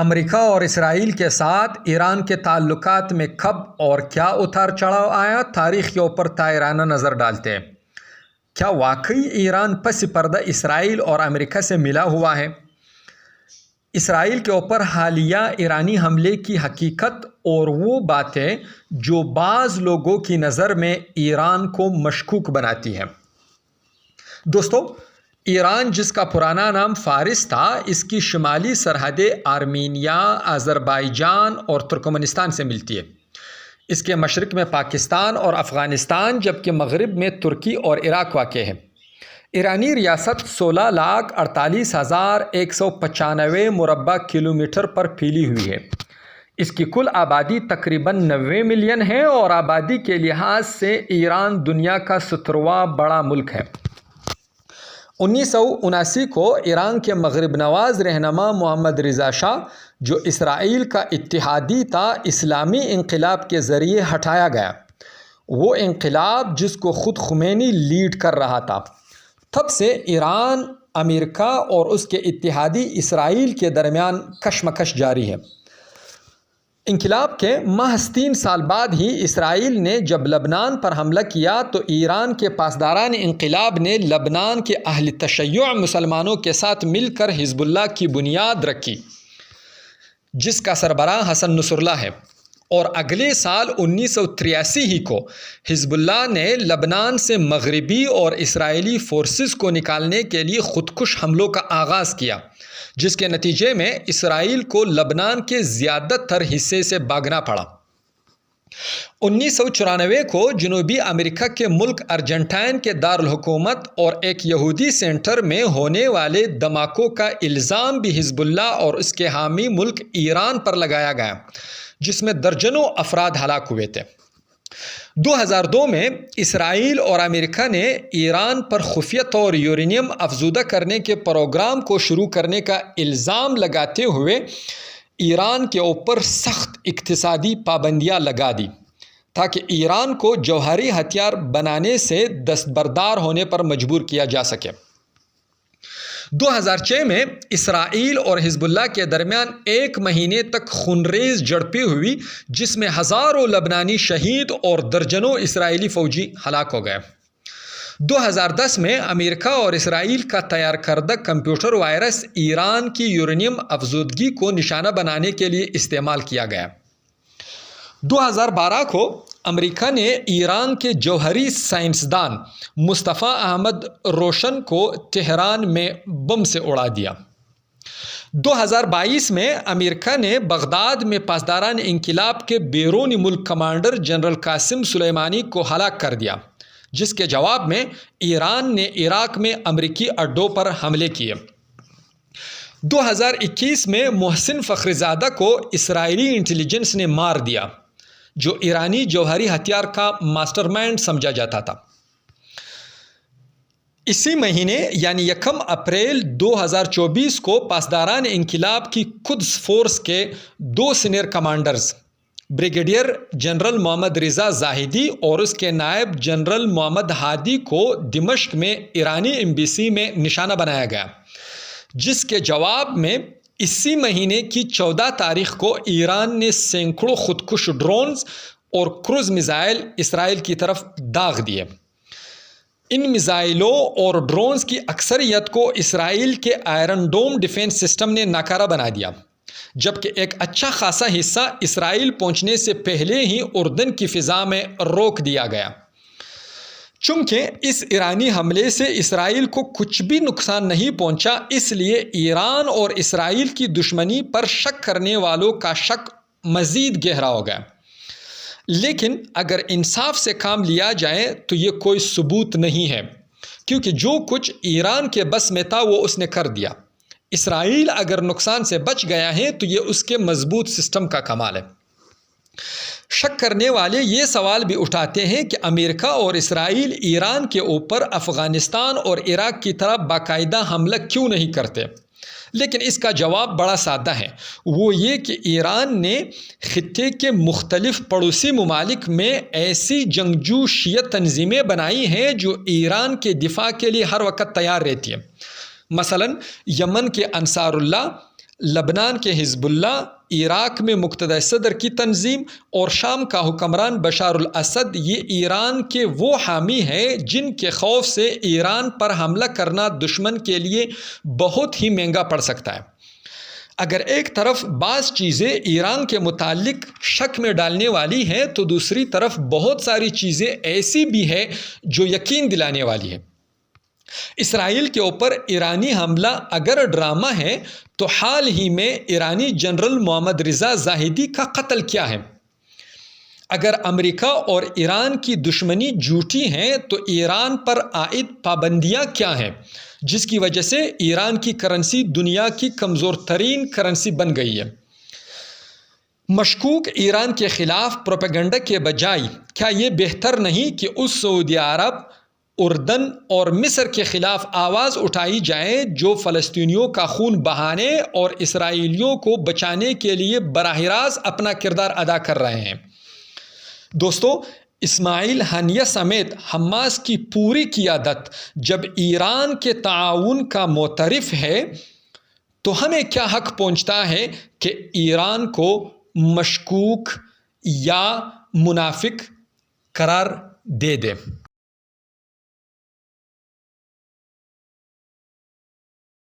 امریکہ اور اسرائیل کے ساتھ ایران کے تعلقات میں کب اور کیا اتار چڑھاؤ آیا، تاریخ کے اوپر تائرانہ نظر ڈالتے ہیں۔ کیا واقعی ایران پس پردہ اسرائیل اور امریکہ سے ملا ہوا ہے؟ اسرائیل کے اوپر حالیہ ایرانی حملے کی حقیقت اور وہ باتیں جو بعض لوگوں کی نظر میں ایران کو مشکوک بناتی ہیں۔ دوستو، ایران جس کا پرانا نام فارس تھا، اس کی شمالی سرحدیں آرمینیا، آذربائیجان اور ترکمانستان سے ملتی ہے۔ اس کے مشرق میں پاکستان اور افغانستان، جبکہ مغرب میں ترکی اور عراق واقع ہے۔ ایرانی ریاست 16,48,195 مربع کلومیٹر پر پھیلی ہوئی ہے۔ اس کی کل آبادی تقریباً 90 ملین ہے اور آبادی کے لحاظ سے ایران دنیا کا 17واں بڑا ملک ہے۔ 1979 کو ایران کے مغرب نواز رہنما محمد رضا شاہ، جو اسرائیل کا اتحادی تھا، اسلامی انقلاب کے ذریعے ہٹایا گیا۔ وہ انقلاب جس کو خود خمینی لیڈ کر رہا تھا۔ تب سے ایران، امریکہ اور اس کے اتحادی اسرائیل کے درمیان کشمکش جاری ہے۔ انقلاب کے محض 3 سال بعد ہی اسرائیل نے جب لبنان پر حملہ کیا تو ایران کے پاسداران انقلاب نے لبنان کے اہل تشیع مسلمانوں کے ساتھ مل کر حزب اللہ کی بنیاد رکھی، جس کا سربراہ حسن نصر اللہ ہے، اور اگلے سال 1983 ہی کو حزب اللہ نے لبنان سے مغربی اور اسرائیلی فورسز کو نکالنے کے لیے خودکش حملوں کا آغاز کیا، جس کے نتیجے میں اسرائیل کو لبنان کے زیادہ تر حصے سے بھاگنا پڑا۔ 1994 کو جنوبی امریکہ کے ملک ارجنٹائن کے دارالحکومت اور ایک یہودی سینٹر میں ہونے والے دھماکوں کا الزام بھی حزب اللہ اور اس کے حامی ملک ایران پر لگایا گیا، جس میں درجنوں افراد ہلاک ہوئے تھے۔ 2002 میں اسرائیل اور امریکہ نے ایران پر خفیہ طور یورینیم افزودہ کرنے کے پروگرام کو شروع کرنے کا الزام لگاتے ہوئے ایران کے اوپر سخت اقتصادی پابندیاں لگا دی، تاکہ ایران کو جوہری ہتھیار بنانے سے دستبردار ہونے پر مجبور کیا جا سکے۔ 2006 میں اسرائیل اور حزب اللہ کے درمیان 1 مہینے تک خونریز جھڑپیں ہوئی، جس میں ہزاروں لبنانی شہید اور درجنوں اسرائیلی فوجی ہلاک ہو گئے۔ 2010 میں امریکہ اور اسرائیل کا تیار کردہ کمپیوٹر وائرس ایران کی یورینیم افزودگی کو نشانہ بنانے کے لیے استعمال کیا گیا۔ 2012 کو امریکہ نے ایران کے جوہری سائنسدان مصطفیٰ احمد روشن کو تہران میں بم سے اڑا دیا۔ 2022 میں امریکہ نے بغداد میں پاسداران انقلاب کے بیرونی ملک کمانڈر جنرل قاسم سلیمانی کو ہلاک کر دیا، جس کے جواب میں ایران نے عراق میں امریکی اڈوں پر حملے کیے۔ 2021 میں محسن فخرزادہ کو اسرائیلی انٹیلیجنس نے مار دیا، جو ایرانی جوہری ہتھیار کا ماسٹر مائنڈ سمجھا جاتا تھا۔ اسی مہینے یعنی 1 اپریل 2024 کو پاسداران انقلاب کی قدس فورس کے 2 سینئر کمانڈرز، بریگیڈیئر جنرل محمد رضا زاہدی اور اس کے نائب جنرل محمد ہادی کو دمشق میں ایرانی ایمبیسی میں نشانہ بنایا گیا، جس کے جواب میں اسی مہینے کی 14 تاریخ کو ایران نے سینکڑوں خودکش ڈرونز اور کروز میزائل اسرائیل کی طرف داغ دیے۔ ان میزائلوں اور ڈرونز کی اکثریت کو اسرائیل کے آئرن ڈوم ڈیفنس سسٹم نے ناکارہ بنا دیا، جبکہ ایک اچھا خاصا حصہ اسرائیل پہنچنے سے پہلے ہی اردن کی فضا میں روک دیا گیا۔ چونکہ اس ایرانی حملے سے اسرائیل کو کچھ بھی نقصان نہیں پہنچا، اس لیے ایران اور اسرائیل کی دشمنی پر شک کرنے والوں کا شک مزید گہرا ہو گیا۔ لیکن اگر انصاف سے کام لیا جائے تو یہ کوئی ثبوت نہیں ہے، کیونکہ جو کچھ ایران کے بس میں تھا وہ اس نے کر دیا۔ اسرائیل اگر نقصان سے بچ گیا ہے تو یہ اس کے مضبوط سسٹم کا کمال ہے۔ شک کرنے والے یہ سوال بھی اٹھاتے ہیں کہ امریکہ اور اسرائیل ایران کے اوپر افغانستان اور عراق کی طرح باقاعدہ حملہ کیوں نہیں کرتے، لیکن اس کا جواب بڑا سادہ ہے، وہ یہ کہ ایران نے خطے کے مختلف پڑوسی ممالک میں ایسی جنگجو شیعہ تنظیمیں بنائی ہیں جو ایران کے دفاع کے لیے ہر وقت تیار رہتی ہیں۔ مثلا یمن کے انصار اللہ، لبنان کے حزب اللہ، عراق میں مقتدی صدر کی تنظیم اور شام کا حکمران بشار الاسد یہ ایران کے وہ حامی ہیں جن کے خوف سے ایران پر حملہ کرنا دشمن کے لیے بہت ہی مہنگا پڑ سکتا ہے۔ اگر ایک طرف بعض چیزیں ایران کے متعلق شک میں ڈالنے والی ہیں تو دوسری طرف بہت ساری چیزیں ایسی بھی ہیں جو یقین دلانے والی ہیں۔ اسرائیل کے اوپر ایرانی حملہ اگر ڈرامہ ہے تو حال ہی میں ایرانی جنرل محمد رضا زاہدی کا قتل کیا ہے؟ اگر امریکہ اور ایران کی دشمنی جھوٹی ہیں تو ایران پر عائد پابندیاں کیا ہیں جس کی وجہ سے ایران کی کرنسی دنیا کی کمزور ترین کرنسی بن گئی ہے؟ مشکوک ایران کے خلاف پروپیگنڈا کے بجائے کیا یہ بہتر نہیں کہ اس سعودی عرب، اردن اور مصر کے خلاف آواز اٹھائی جائے جو فلسطینیوں کا خون بہانے اور اسرائیلیوں کو بچانے کے لیے براہ راست اپنا کردار ادا کر رہے ہیں؟ دوستو، اسماعیل ہنیہ سمیت حماس کی پوری قیادت جب ایران کے تعاون کا معترف ہے تو ہمیں کیا حق پہنچتا ہے کہ ایران کو مشکوک یا منافق قرار دے دیں؟